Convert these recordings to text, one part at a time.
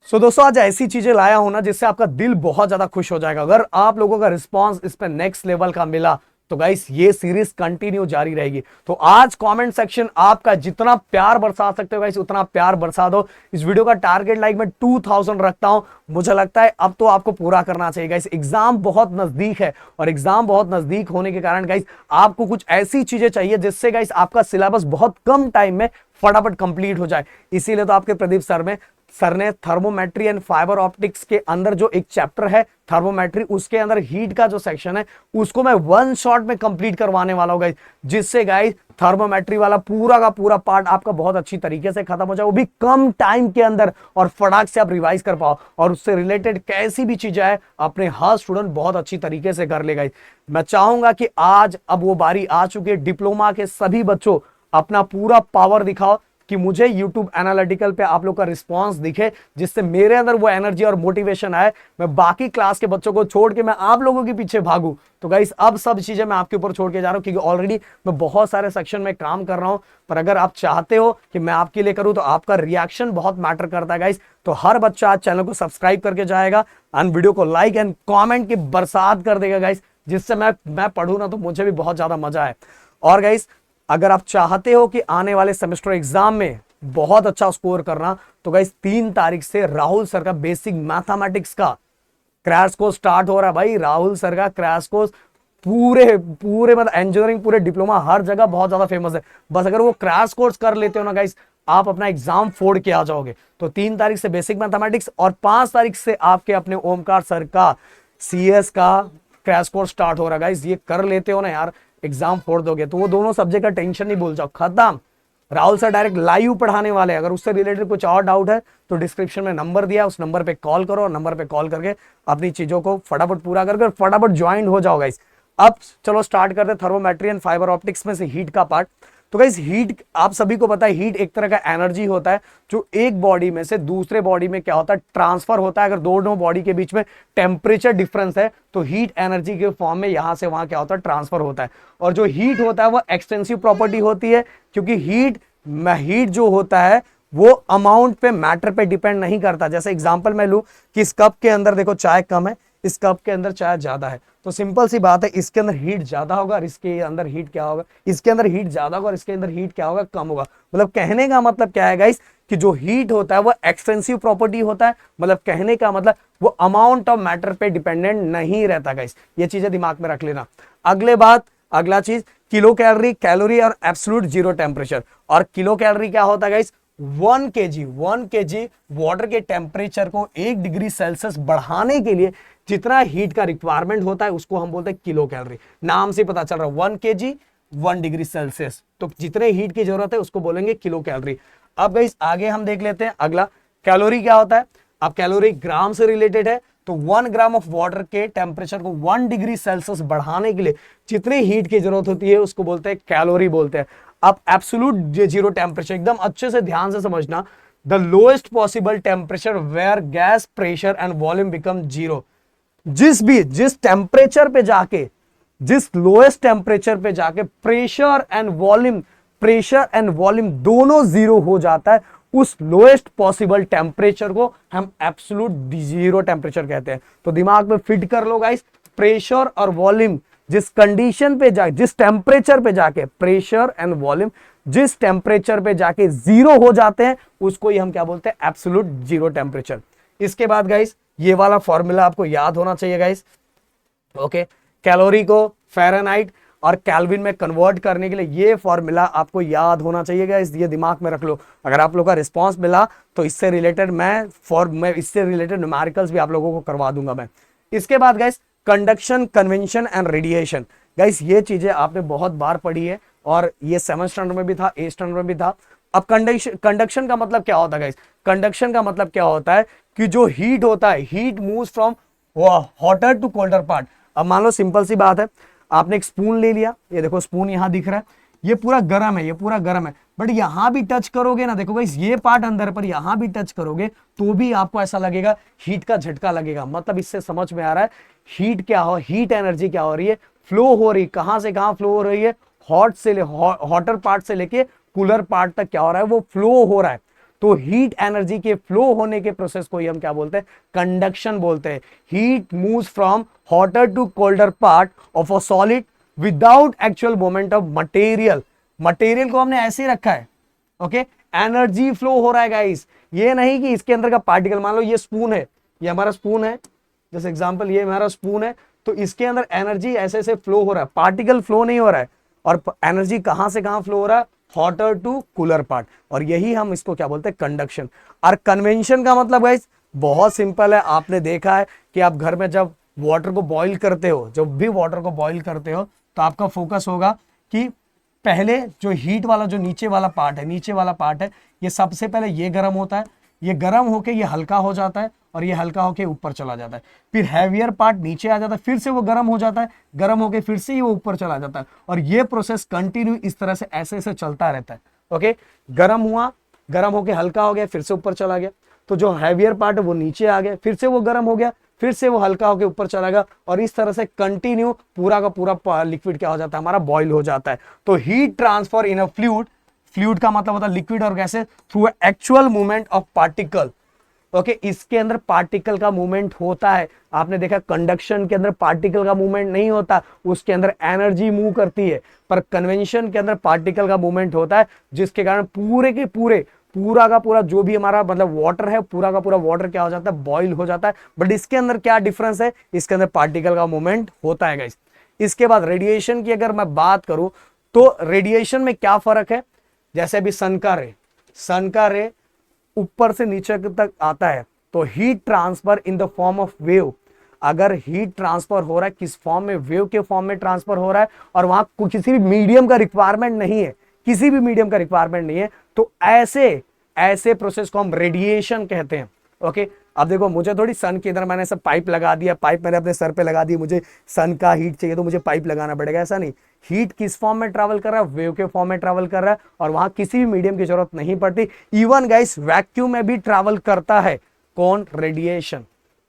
दोस्तों आज ऐसी चीजें लाया हूं ना जिससे आपका दिल बहुत ज्यादा खुश हो जाएगा। अगर आप लोगों का रिस्पांस इस पे नेक्स्ट लेवल का मिला तो गाइस ये सीरीज कंटिन्यू जारी रहेगी। तो आज कमेंट सेक्शन आपका जितना प्यार बरसा सकते हो गाइस उतना प्यार बरसा दो। इस वीडियो का टारगेट लाइक मैं 2000 रखता हूं। मुझे लगता है अब तो आपको पूरा करना चाहिए गाइस। एग्जाम बहुत नजदीक है और एग्जाम बहुत नजदीक होने के कारण गाइस आपको कुछ ऐसी चीजें चाहिए जिससे गाइस आपका सिलेबस बहुत कम टाइम में फटाफट कंप्लीट हो जाए। इसीलिए तो आपके प्रदीप सर ने थर्मोमेट्री एंड फाइबर ऑप्टिक्स के अंदर जो एक चैप्टर है थर्मोमेट्री, उसके अंदर हीट का जो सेक्शन है उसको मैं वन शॉट में कंप्लीट करवाने वाला हूं गाइस, जिससे गाइस थर्मोमेट्री वाला पूरा का पूरा पार्ट आपका बहुत अच्छी तरीके से खत्म हो जाए, वो भी कम टाइम के अंदर, और फटाक से आप रिवाइज कर पाओ और उससे रिलेटेड कैसी भी चीजें है अपने हर स्टूडेंट बहुत अच्छी तरीके से कर लेगा। मैं चाहूंगा कि आज अब वो बारी आ चुकी है, डिप्लोमा के सभी बच्चों अपना पूरा पावर दिखाओ कि मुझे YouTube एनालिटिकल पे आप लोग का रिस्पांस दिखे, जिससे मेरे अंदर वो एनर्जी और मोटिवेशन आए, मैं बाकी क्लास के बच्चों को छोड़ के मैं आप लोगों के पीछे भागूं। तो गाइस अब सब चीजें मैं आपके ऊपर छोड़ के जा रहा हूं क्योंकि ऑलरेडी मैं बहुत सारे सेक्शन में काम कर रहा हूं। पर अगर आप चाहते हो कि मैं आपके लिए करूं तो आपका रिएक्शन बहुत मैटर करता है गाइस। तो हर बच्चा आज चैनल को सब्सक्राइब करके जाएगा एंड वीडियो को लाइक एंड कॉमेंट की बरसात कर देगा गाइस, जिससे मैं पढ़ू ना तो मुझे भी बहुत ज्यादा मजा आए। और गाइस अगर आप चाहते हो कि आने वाले सेमेस्टर एग्जाम में बहुत अच्छा स्कोर करना तो गाइस 3 तारीख से राहुल सर का बेसिक मैथमेटिक्स का क्रैश कोर्स स्टार्ट हो रहा है। भाई राहुल सर का क्रैश कोर्स पूरे पूरे मतलब इंजीनियरिंग पूरे डिप्लोमा हर जगह बहुत ज्यादा फेमस है। बस अगर वो क्रैश कोर्स कर लेते हो ना गाइस आप अपना एग्जाम फोड़ के आ जाओगे। तो 3 तारीख से बेसिक मैथमेटिक्स और 5 तारीख से आपके अपने ओमकार सर का CS का क्रैश कोर्स स्टार्ट हो रहा है गाइस। ये कर लेते हो ना यार एग्जाम फोड़ दोगे। तो वो दोनों सब्जेक्ट का टेंशन नहीं भूल जाओ, खत्म। राहुल सर डायरेक्ट लाइव पढ़ाने वाले हैं। अगर उससे रिलेटेड कुछ और डाउट है तो डिस्क्रिप्शन में नंबर दिया, उस नंबर पे कॉल करो, नंबर पे कॉल करके अपनी चीजों को फटाफट पूरा करके फटाफट ज्वाइन हो जाओ गाइस। अब चलो स्टार्ट करते हैं थर्मोमेट्री एंड फाइबर ऑप्टिक्स में से हीट का पार्ट। तो गाइस हीट आप सभी को पता है, हीट एक तरह का एनर्जी होता है जो एक बॉडी में से दूसरे बॉडी में क्या होता है ट्रांसफर होता है। अगर दोनों बॉडी के बीच में टेम्परेचर डिफरेंस है तो हीट एनर्जी के फॉर्म में यहां से वहां क्या होता है ट्रांसफर होता है। और जो हीट होता है वो एक्सटेंसिव प्रॉपर्टी होती है, क्योंकि हीट जो होता है वो अमाउंट पे मैटर पे डिपेंड नहीं करता। जैसे एग्जांपल मैं लूं कि इस कप के अंदर देखो चाय कम है, इस कप के अंदर चाय ज्यादा है, तो सिंपल सी बात है इसके अंदर हीट ज्यादा होगा और इसके अंदर हीट क्या होगा, इसके अंदर हीट ज्यादा होगा और इसके अंदर हीट क्या होगा कम होगा। मतलब कहने का मतलब क्या है गाइस कि जो हीट होता है वो एक्सटेंसिव प्रॉपर्टी होता है। मतलब कहने का मतलब वो अमाउंट ऑफ मैटर पे डिपेंडेंट नहीं रहता गाइस। ये चीजें दिमाग में रख लेना। अगला चीज किलो कैलोरी और एब्सोल्यूट जीरो टेम्परेचर। और किलो कैलोरी क्या होता है गाइस 1 kg वाटर के टेम्परेचर को 1 डिग्री सेल्सियस बढ़ाने के लिए जितना हीट का रिक्वायरमेंट होता है उसको हम बोलते हैं किलो कैलोरी। नाम से पता चल रहा है 1 kg 1 डिग्री सेल्सियस, तो जितने हीट की जरूरत है उसको बोलेंगे किलो कैलोरी। अब गाइस आगे हम देख लेते हैं अगला कैलोरी क्या होता है। अब कैलोरी ग्राम से रिलेटेड है, तो 1 ग्राम ऑफ वाटर के टेम्परेचर को 1 डिग्री सेल्सियस बढ़ाने के लिए जितनी हीट की जरूरत होती है उसको बोलते हैं कैलोरी बोलते हैं। अब एब्सोल्यूट जीरो टेम्परेचर एकदम अच्छे से ध्यान से समझना, the lowest possible temperature where gas pressure and volume become zero. जिस टेम्परेचर पे जाके, जिस लोएस्ट टेम्परेचर पे जाके प्रेशर एंड वॉल्यूम दोनों जीरो हो जाता है, उस लोएस्ट पॉसिबल टेम्परेचर को हम एब्सोल्यूट जीरो टेम्परेचर कहते हैं। तो दिमाग में फिट कर लो गाइस, प्रेशर और वॉल्यूम जिस कंडीशन पे जाके, जिस टेम्परेचर पे जाके प्रेशर एंड वॉल्यूम जिस टेम्परेचर पे जाके जीरो हो जाते हैं उसको ही हम क्या बोलते हैं एब्सोल्यूट जीरो टेम्परेचर। इसके बाद गाइस ये वाला फॉर्मूला आपको याद होना चाहिए गाइस। ओके, कैलोरी को फ़ारेनहाइट और केल्विन में कन्वर्ट करने के लिए ये फॉर्मूला आपको याद होना चाहिए गाइस, ये दिमाग में रख लो। अगर आप लोगों का रिस्पांस मिला तो इससे रिलेटेड मैं इससे रिलेटेड न्यूमेरिकल्स भी आप लोगों को करवा दूंगा मैं। इसके बाद guys conduction, convention and radiation. Guys ये चीजें आपने बहुत बार पढ़ी है और ये 7th स्टैंडर्ड में भी था, 8th स्टैंडर्ड में भी था। अब कंडक्शन का मतलब क्या होता है गाइस? कंडक्शन का मतलब क्या होता है कि जो हीट होता है, heat moves from hotter to colder part. अब मान लो सिंपल सी बात है, आपने एक स्पून ले लिया, ये देखो स्पून यहां दिख रहा है, ये पूरा गर्म है, ये पूरा गर्म है, बट यहां भी टच करोगे ना, देखो गाइस ये पार्ट अंदर पर यहां भी टच करोगे तो भी आपको ऐसा लगेगा हीट का झटका लगेगा। मतलब इससे समझ में आ रहा है हीट क्या हो, हीट एनर्जी क्या हो रही है, फ्लो हो रही, कहां से कहां फ्लो हो रही है, हॉटर पार्ट से लेके कूलर पार्ट तक क्या हो रहा है वो फ्लो हो रहा है। तो हीट एनर्जी के फ्लो होने के प्रोसेस को ही हम क्या बोलते हैं, कंडक्शन बोलते हैं। Heat moves from hotter to colder part of a solid without actual moment of material. Material को हमने ऐसे ही रखा है, ओके, एनर्जी फ्लो हो रहा है गाइस, ये नहीं कि इसके अंदर का पार्टिकल, मान लो ये स्पून है, ये हमारा स्पून है, जैसे एग्जांपल ये हमारा स्पून है, तो इसके अंदर एनर्जी ऐसे ऐसे फ्लो हो रहा है, पार्टिकल फ्लो नहीं हो रहा है। और एनर्जी कहां से कहां फ्लो हो रहा है, हॉटर टू कूलर पार्ट, और यही हम इसको क्या बोलते हैं, कंडक्शन। और कन्वेंशन का मतलब गाइस बहुत सिंपल है, आपने देखा है कि आप घर में जब वाटर को बॉईल करते हो, जब भी वाटर को बॉईल करते हो, तो आपका फोकस होगा कि पहले जो हीट वाला जो नीचे वाला पार्ट है, नीचे वाला पार्ट है, ये सबसे पहले ये गर्म होता है, ये गर्म होके ये हल्का हो जाता है, और ये हल्का होके ऊपर चला जाता है, फिर हैवियर पार्ट नीचे आ जाता है, फिर से वो गर्म हो जाता है, गर्म होके फिर से वो ऊपर चला जाता है, और ये प्रोसेस कंटिन्यू इस तरह से ऐसे ऐसे चलता रहता है। ओके, गर्म हुआ, गर्म होके हल्का हो गया, फिर से ऊपर चला गया, तो जो हैवियर पार्ट है वो नीचे आ गया, फिर से वो गर्म हो गया, फिर से वो हल्का होकर ऊपर चला गया, और इस तरह से कंटिन्यू पूरा का पूरा लिक्विड क्या हो जाता है, हमारा बॉईल हो जाता है। तो हीट ट्रांसफर इन अ फ्लूइड, फ्लूइड का मतलब होता है लिक्विड और gases, through actual movement of particle. Okay, इसके अंदर पार्टिकल का मूवमेंट होता है। आपने देखा कंडक्शन के अंदर पार्टिकल का मूवमेंट नहीं होता, उसके अंदर एनर्जी मूव करती है, पर कन्वेंशन के अंदर पार्टिकल का मूवमेंट होता है, जिसके कारण पूरे के पूरा का पूरा जो भी हमारा मतलब वाटर है, पूरा का पूरा वाटर क्या हो जाता है, बॉईल हो जाता है। बट इसके अंदर क्या डिफरेंस है, इसके अंदर पार्टिकल का मूवमेंट होता है गाइस। इसके बाद रेडिएशन की अगर मैं बात करूं, तो रेडिएशन में क्या फर्क है, जैसे अभी सन का रे ऊपर से नीचे तक आता है, तो heat transfer in the form of wave. अगर हीट ट्रांसफर हो रहा है किस फॉर्म में, वेव के फॉर्म में ट्रांसफर हो रहा है, और वहां किसी भी मीडियम का रिक्वायरमेंट नहीं है, किसी भी मीडियम का रिक्वायरमेंट नहीं है, तो ऐसे प्रोसेस को हम रेडिएशन कहते हैं। ओके, अब देखो मुझे थोड़ी सन के इधर मैंने सब पाइप लगा दिया, पाइप मैंने अपने सर पे लगा दी, मुझे सन का हीट चाहिए तो मुझे पाइप लगाना पड़ेगा, ऐसा नहीं। हीट किस फॉर्म में ट्रैवल कर रहा है, वेव के फॉर्म में ट्रैवल कर रहा है, और वहां किसी भी मीडियम की जरूरत नहीं पड़ती। इवन गाइस वैक्यूम में भी ट्रैवल करता है कौन, रेडिएशन।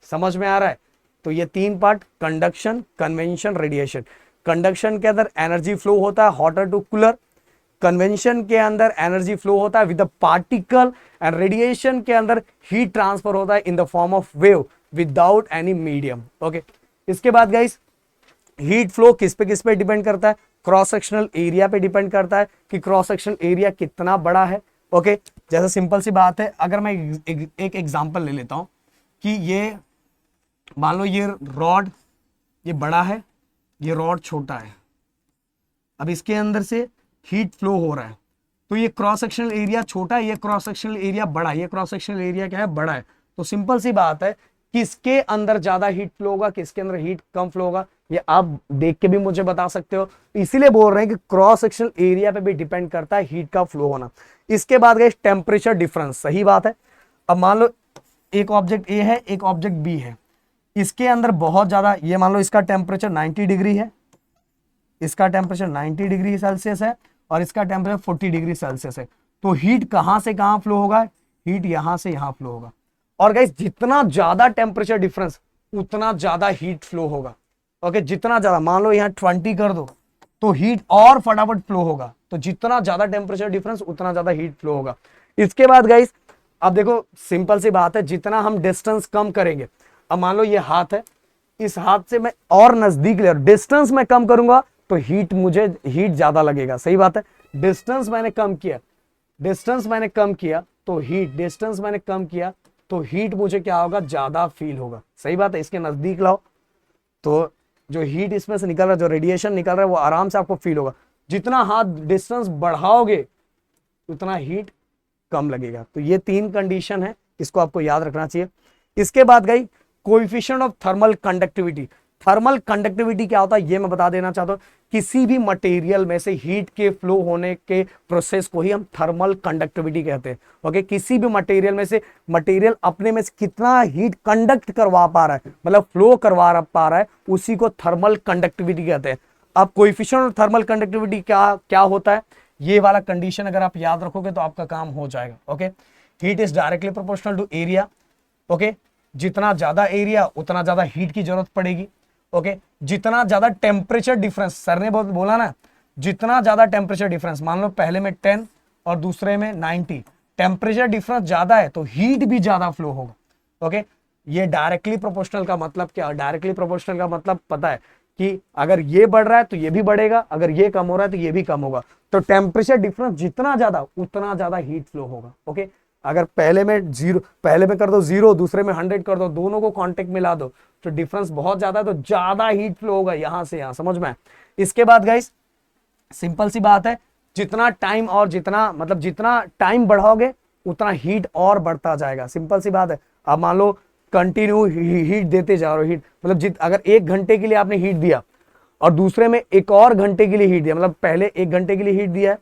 समझ में आ रहा है? तो ये तीन part, conduction, convention, radiation. Conduction के अंदर एनर्जी फ्लो होता है हॉटर टू कूलर, कन्वेंशन के अंदर एनर्जी फ्लो होता है with the particle, and radiation के अंदर हीट ट्रांसफर होता है in the form of wave without any medium. Okay, इसके बाद गाइस हीट फ्लो किस पे डिपेंड करता है, क्रॉस सेक्शनल एरिया पे डिपेंड करता है कि क्रॉस सेक्शनल एरिया कितना बड़ा है। ओके, जैसे सिंपल सी बात है, अगर मैं एक एग्जांपल ले लेता हूं कि ये मान लो ये रॉड ये बड़ा है, ये रॉड छोटा है, अब इसके अंदर से हीट फ्लो हो रहा है, तो ये क्रॉस सेक्शनल एरिया छोटा है, ये क्रॉस सेक्शनल एरिया बड़ा है, ये क्रॉस सेक्शनल एरिया क्या है, बड़ा है। तो सिंपल सी बात है, किसके अंदर ज्यादा हीट फ्लो होगा, किसके अंदर हीट कम फ्लो होगा, ये आप देख के भी मुझे बता सकते हो। इसीलिए बोल रहे हैं कि क्रॉस सेक्शनल एरिया पे भी डिपेंड करता है हीट का फ्लो होना। इसके बाद गए टेम्परेचर डिफरेंस, सही बात है। अब मान लो एक ऑब्जेक्ट ए है, एक ऑब्जेक्ट बी है, इसके अंदर बहुत ज्यादा, ये मान लो इसका टेम्परेचर 90 डिग्री है, इसका टेम्परेचर 90 डिग्री सेल्सियस है, और इसका टेम्परेचर 40 डिग्री सेल्सियस है। तो हीट कहां से कहां फ्लो होगा, हीट यहां से यहां फ्लो होगा। और गाइस जितना ज्यादा टेम्परेचर डिफरेंस उतना ज्यादा हीट फ्लो होगा। ओके, जितना ज्यादा, मान लो यहां 20 कर दो तो हीट और फटाफट फ्लो होगा। तो जितना ज्यादा टेम्परेचर डिफरेंस उतना ज्यादा हीट फ्लो होगा। इसके बाद गाइस अब देखो सिंपल सी बात है, जितना हम डिस्टेंस कम करेंगे, अब मान लो ये हाथ है, इस हाथ से मैं और नजदीक ले, डिस्टेंस मैं कम करूंगा तो हीट ज्यादा लगेगा, सही बात है। डिस्टेंस मैंने कम किया, तो डिस्टेंस मैंने कम किया तो हीट मुझे क्या होगा, ज्यादा फील होगा, सही बात है। इसके नजदीक लाओ तो जो हीट इसमें से निकल रहा है, जो रेडिएशन निकल रहा है, वो आराम से आपको फील होगा। जितना हाथ डिस्टेंस बढ़ाओगे उतना हीट कम लगेगा। तो ये तीन कंडीशन है, इसको आपको याद रखना चाहिए। इसके बाद गई coefficient of thermal conductivity. Thermal conductivity क्या होता है ये मैं बता देना चाहता हूं। किसी भी मटेरियल में से हीट के फ्लो होने के प्रोसेस को ही हम थर्मल कंडक्टिविटी कहते हैं। ओके, किसी भी मटेरियल में से मटेरियल अपने में से कितना हीट कंडक्ट करवा पा रहा है, मतलब फ्लो करवा पा रहा है, उसी को थर्मल कंडक्टिविटी कहते हैं। अब कोएफिशिएंट ऑफ थर्मल कंडक्टिविटी क्या होता है, ये वाला कंडीशन अगर आप याद रखोगे तो आपका काम हो जाएगा। Okay, heat is directly proportional to area. Okay, जितना ज्यादा एरिया उतना ज्यादा हीट की जरूरत पड़ेगी। ओके, जितना ज्यादा टेम्परेचर डिफरेंस, सर ने बोला ना, जितना ज्यादा टेम्परेचर डिफरेंस, मान लो पहले में 10 और दूसरे में 90, टेम्परेचर डिफरेंस ज्यादा है तो हीट भी ज्यादा फ्लो होगा। ओके, ये डायरेक्टली प्रोपोर्शनल का मतलब क्या? डायरेक्टली प्रोपोर्शनल का मतलब पता है कि अगर ये बढ़ रहा है तो ये भी बढ़ेगा, अगर ये कम हो रहा है तो ये भी कम होगा। तो टेम्परेचर डिफरेंस जितना ज्यादा उतना ज्यादा हीट फ्लो होगा। ओके, अगर पहले में कर दो 0, दूसरे में 100 कर दो, दोनों को कांटेक्ट मिला दो तो डिफरेंस बहुत ज्यादा है तो ज्यादा हीट फ्लो होगा यहां से यहां। समझ में? इसके बाद गाइस सिंपल सी बात है, जितना टाइम और जितना टाइम बढ़ाओगे उतना हीट और बढ़ता जाएगा। सिंपल सी बात है। अब मान लो कंटिन्यू हीट देते जा रहे हो, हीट मतलब अगर 1 घंटे के लिए आपने हीट दिया और दूसरे में 1 और घंटे के लिए हीट दिया, मतलब पहले 1 घंटे के लिए हीट दिया है,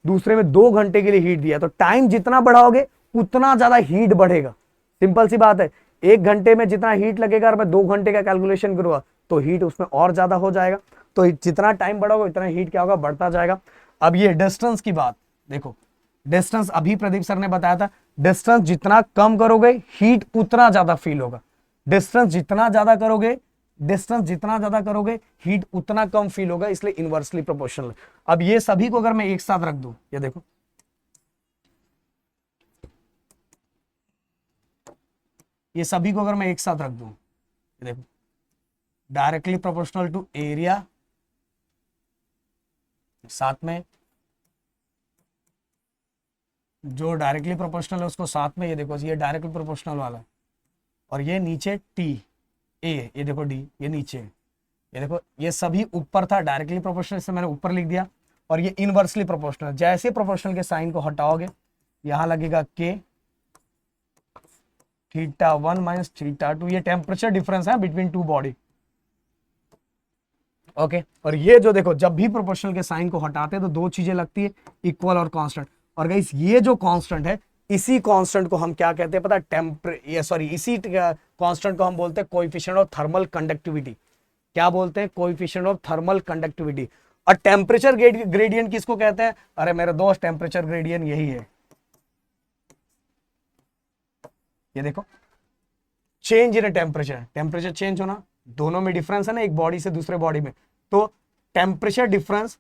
दूसरे में 2 घंटे के लिए हीट दिया, तो टाइम जितना बढ़ाओगे उतना ज्यादा हीट बढ़ेगा। सिंपल सी बात है। 1 घंटे में जितना हीट लगेगा और मैं 2 घंटे का कैलकुलेशन करूंगा तो हीट उसमें और ज्यादा हो जाएगा। तो जितना टाइम बढ़ाओगे उतना हीट क्या होगा? बढ़ता जाएगा। अब ये डिस्टेंस की बात देखो, डिस्टेंस अभी प्रदीप सर ने बताया था, डिस्टेंस जितना कम करोगे हीट उतना ज्यादा फील होगा। डिस्टेंस जितना ज्यादा करोगे हीट उतना कम फील होगा, इसलिए इनवर्सली प्रोपोर्शनल। अब ये सभी को अगर मैं एक साथ रख दूं, ये देखो, ये सभी को अगर मैं एक साथ रख दूं, ये देखो, डायरेक्टली प्रोपोर्शनल टू एरिया, साथ में जो डायरेक्टली प्रोपोर्शनल है उसको साथ में, ये देखो ये डायरेक्टली प्रोपोर्शनल वाला है, और ये नीचे टी ए, ये देखो डी, ये नीचे, ये देखो ये सभी ऊपर था डायरेक्टली प्रोपोर्शनल से मैंने ऊपर लिख दिया, और ये इनवर्सली प्रोपोर्शनल। जैसे प्रोपोर्शनल के साइन को हटाओगे यहां लगेगा के θ1 माइनस θ2, ये टेम्परेचर डिफरेंस है बिटवीन टू बॉडी। ओके, और ये जो देखो जब भी प्रोपोर्शनल के साइन को हटाते हैं तो 2 चीजें लगती है, इक्वल और कांस्टेंट। और गाइस ये जो कांस्टेंट है, इसी कांस्टेंट को हम क्या कहते हैं पता है? इसी कांस्टेंट को हम बोलते हैं कोएफिशिएंट ऑफ थर्मल कंडक्टिविटी। क्या बोलते हैं? Coefficient of thermal conductivity. और टेम्परेचर ग्रेडियंट किसको कहते हैं? अरे मेरे दोस्त, टेम्परेचर ग्रेडियंट यही है, ये देखो, change in temperature, temperature change होना, दोनों में डिफरेंस है ना, एक बॉडी से दूसरे बॉडी में, तो temperature difference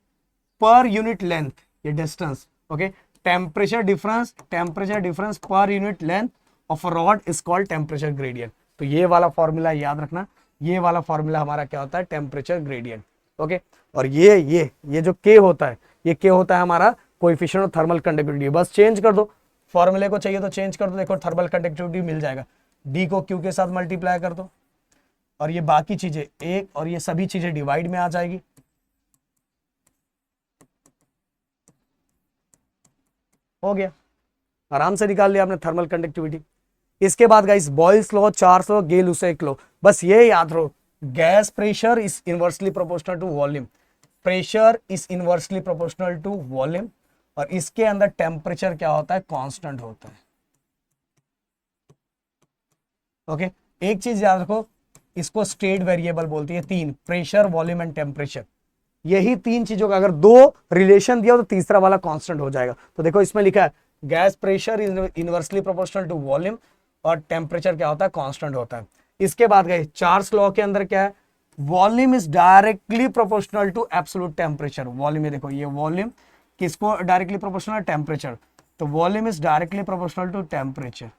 per unit length, ये distance. Okay, temperature difference per unit length of a rod is called temperature gradient. तो ये वाला फॉर्मूला याद रखना, ये वाला फॉर्मूला हमारा क्या होता है? Temperature gradient. ओके, और ये जो के होता है, ये के होता है हमारा कोएफिशिएंट ऑफ थर्मल कंडक्टिविटी। बस चेंज कर दो, फॉर्मूले को चाहिए तो चेंज कर दो, देखो थर्मल कंडक्टिविटी मिल जाएगा, डी को क्यू के साथ मल्टीप्लाई कर दो, और ये बाकी चीजें एक, और ये सभी चीजें डिवाइड में आ जाएगी। हो गया, आराम से निकाल लिया आपने थर्मल कंडक्टिविटी। इसके बाद guys Boyle's law, Charles law, Gay Lussac law, बस ये याद रहो, gas pressure is inversely proportional to volume, pressure is inversely proportional to volume, और इसके अंदर टेम्परेचर क्या होता है? कांस्टेंट होता है। ओके, एक चीज याद रखो, इसको स्टेट वेरिएबल बोलती है, 3, प्रेशर, वॉल्यूम एंड टेम्परेचर। यही 3 चीजों का अगर 2 रिलेशन दिया तो तीसरा वाला कांस्टेंट हो जाएगा। तो देखो इसमें लिखा है gas pressure is inversely proportional to volume, और टेम्परेचर क्या होता है? कांस्टेंट होता है। इसके बाद गए चार्ल्स लॉ के अंदर क्या है? Volume is directly proportional to absolute temperature. Volume, ये देखो ये वॉल्यूम किसको डायरेक्टली प्रोपोर्शनल है? टेम्परेचर। तो volume is directly proportional to temperature.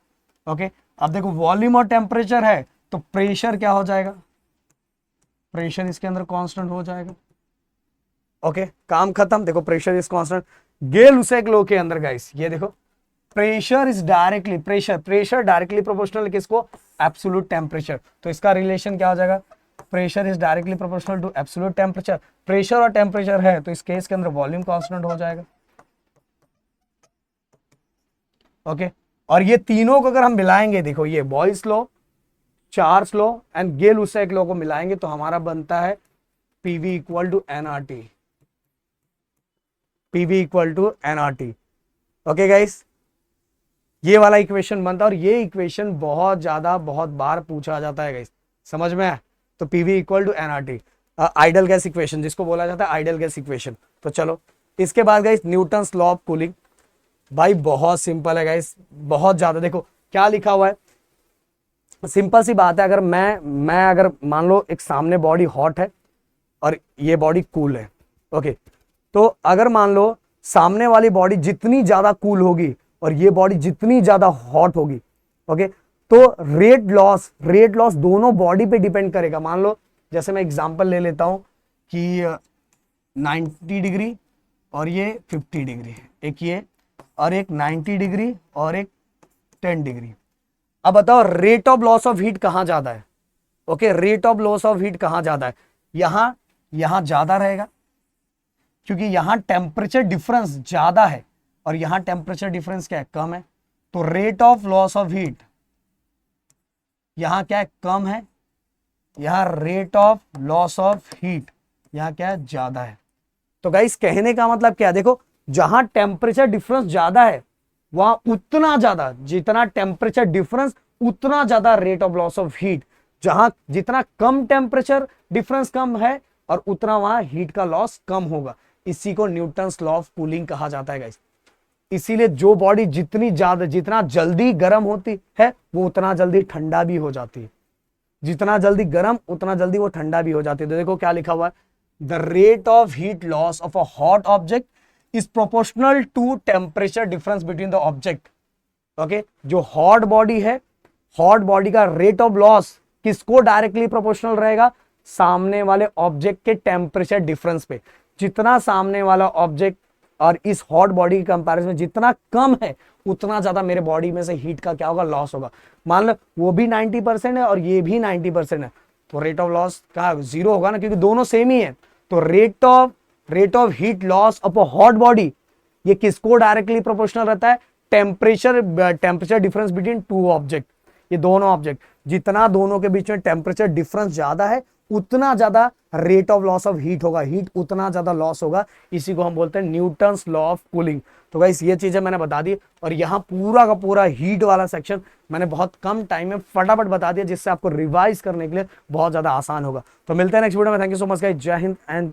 Okay, अब देखो वॉल्यूम और टेम्परेचर है तो प्रेशर क्या हो जाएगा? प्रेशर इसके अंदर कांस्टेंट हो जाएगा। ओके, काम खत्म। देखो pressure is constant. Gay Lussac law के अंदर गाइस ये देखो, pressure is directly, pressure directly proportional किसको? Absolute temperature. तो इसका रिलेशन क्या हो जाएगा? Pressure is directly proportional to absolute temperature. Pressure और टेम्परेचर है तो इस केस के अंदर वॉल्यूम कांस्टेंट हो जाएगा। ओके, और ये तीनों को अगर हम मिलाएंगे, देखो ये Boyle's law, Charles law and Gay Lussac law को मिलाएंगे तो हमारा बनता है PV equal to nRT, PV equal to nRT. Okay guys, ये वाला इक्वेशन बनता है, और ये इक्वेशन बहुत बार पूछा जाता है गाइस, समझ में है? तो PV equal to NRT, ideal gas equation जिसको बोला जाता है आइडल गैस इक्वेशन। तो चलो इसके बाद guys Newton's law of cooling. भाई बहुत सिंपल है गाइस, बहुत ज्यादा। देखो क्या लिखा हुआ है, सिंपल सी बात है, अगर मैं अगर मान लो एक सामने बॉडी हॉट है और ये बॉडी कूल है। ओके, तो अगर मान लो सामने वाली बॉडी जितनी ज्यादा कूल होगी और ये बॉडी जितनी ज्यादा हॉट होगी, ओके, तो रेट लॉस दोनों बॉडी पे डिपेंड करेगा। मान लो जैसे मैं एग्जांपल ले लेता हूं कि 90 डिग्री और ये 50 डिग्री, एक ये और एक 90 डिग्री और एक 10 डिग्री। अब बताओ rate of loss of heat कहां ज्यादा है? Okay, rate of loss of heat कहां ज्यादा है? यहां ज्यादा रहेगा, क्योंकि यहां टेम्परेचर डिफरेंस ज्यादा है और यहां टेम्परेचर डिफरेंस क्या है? कम है। तो rate of loss of heat यहां क्या है? कम है। यहां rate of loss of heat यहां क्या है? ज्यादा है। तो गाइस कहने का मतलब क्या है? देखो, जहां टेम्परेचर डिफरेंस ज्यादा है वहां उतना ज्यादा, जितना टेम्परेचर डिफरेंस उतना ज्यादा rate of loss of heat. जहां जितना कम टेम्परेचर डिफरेंस कम है और उतना वहां हीट का लॉस कम होगा। इसी को न्यूटन्स लॉ ऑफ कूलिंग कहा जाता है गाइस। इसीलिए जो बॉडी जितना जल्दी गर्म होती है वो उतना जल्दी ठंडा भी हो जाती है। जितना जल्दी गर्म उतना जल्दी वो ठंडा भी हो जाती है। तो देखो क्या लिखा हुआ है, the rate of heat loss of a hot object is proportional to temperature difference between the object. Okay, जो हॉट बॉडी है, हॉट बॉडी का रेट ऑफ लॉस किसको डायरेक्टली प्रोपोर्शनल रहेगा? सामने वाले ऑब्जेक्ट के टेम्परेचर डिफरेंस पे। जितना सामने वाला ऑब्जेक्ट और इस हॉट बॉडी के कंपैरिजन में जितना कम है उतना ज्यादा मेरे बॉडी में से हीट का क्या होगा? लॉस होगा। मान लो वो भी 90% है और ये भी 90% है, तो रेट ऑफ लॉस का 0 होगा ना, क्योंकि दोनों सेम ही है। तो rate of heat loss of a hot body ये किसको डायरेक्टली प्रोपोर्शनल रहता है? Temperature difference between two object. ये दोनों ऑब्जेक्ट, जितना दोनों के बीच में टेम्परेचर डिफरेंस ज्यादा है उतना ज्यादा rate of loss of heat होगा, हीट उतना ज्यादा लॉस होगा। इसी को हम बोलते हैं न्यूटन्स लॉ ऑफ कूलिंग। तो गाइस ये चीजें मैंने बता दी और यहाँ पूरा का पूरा हीट वाला सेक्शन मैंने बहुत कम टाइम में फटाफट बता दिया, जिससे आपको रिवाइज करने के लिए बहुत ज्यादा आसान होगा। तो मिलते हैं नेक्स्ट वीडियो में। Thank you so much guys, जय हिंद एंड